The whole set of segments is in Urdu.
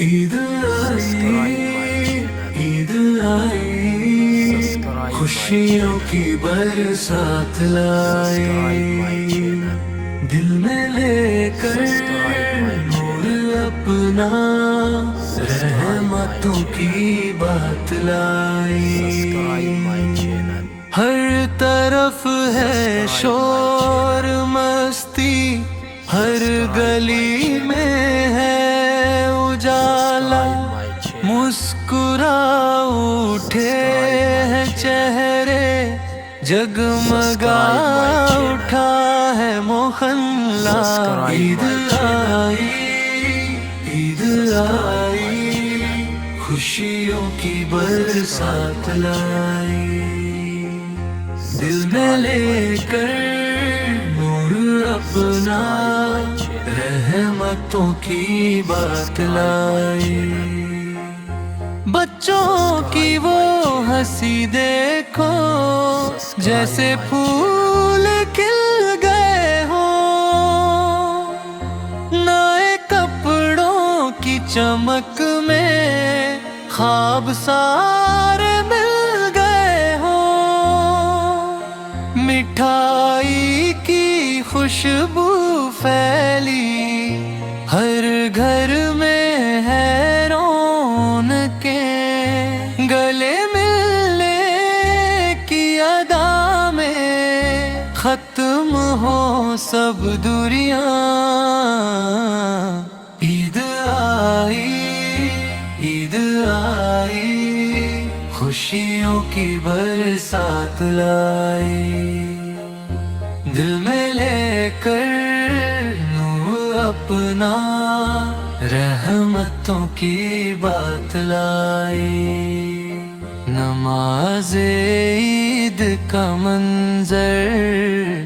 عید آئی، عید آئی، خوشیوں کی برسات لائی، دل میں لے کر نور اپنا، رحمتوں کی بات لائی۔ ہر طرف ہے شور مستی، ہر گلی میں ہے اجالا، مسکرا اٹھے ہیں چہرے، جگمگا اٹھا ہے محلہ۔ عید آئی، عید آئی، خوشیوں کی برسات لائی، دل میں لے کر نور اپنا، رحمتوں کی بات لائی۔ بچوں کی وہ ہنسی دیکھو، جیسے پھول کھل گئے ہوں، نئے کپڑوں کی چمک میں خواب سارے مل گئے ہوں، مٹھائی کی خوشبو پھیلی، ہر گھر میں ہے رونقیں، گلے ملنے کی ادا میں ختم ہو سب دوریاں۔ عید آئی، عید آئی، خوشیوں کی برسات لائی، دل میں لے کر نور اپنا، رحمتوں کی بات لائی۔ نماز عید کا منظر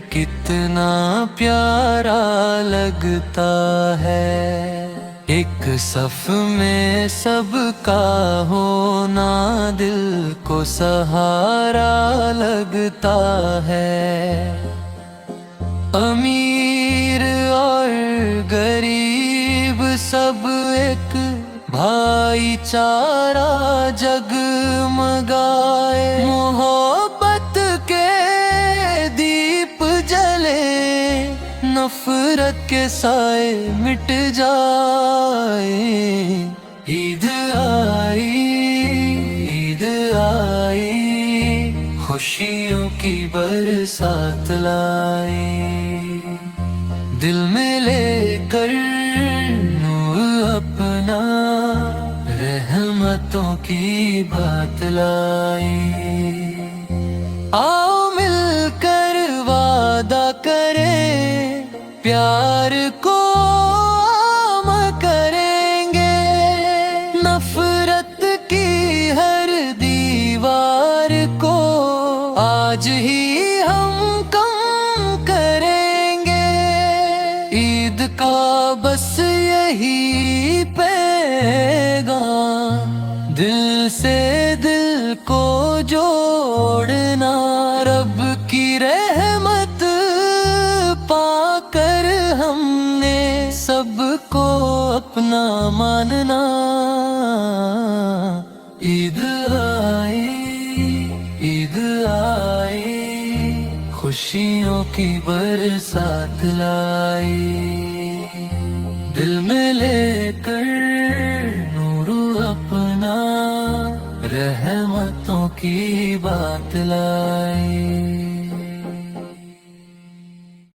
کتنا پیارا لگتا ہے، ایک صف میں سب کا ہونا دل کو سہارا لگتا ہے، امیر اور غریب سب ایک بھائی چارہ جگمگائے، محبت کے دیپ جلے، نفرت کے سائے مٹ جائے۔ عید آئی، عید آئی، خوشیوں کی برسات لائی، دل میں لے کر نور اپنا، رحمتوں کی بات لائی۔ آؤ مل کر وعدہ کریں، پیار کو عام کریں گے، نفرت کی ہر دیوار کو آج ہی ہم کم کریں گے۔ عید کا بس یہی پیغام، دل سے دل کو جوڑنا، رب کی رحمت پا کر ہم نے سب کو اپنا ماننا۔ عید آئی، عید آئی، خوشیوں کی برسات لائی، دل میں لے کر نور اپنا، رحمتوں کی بات لائی۔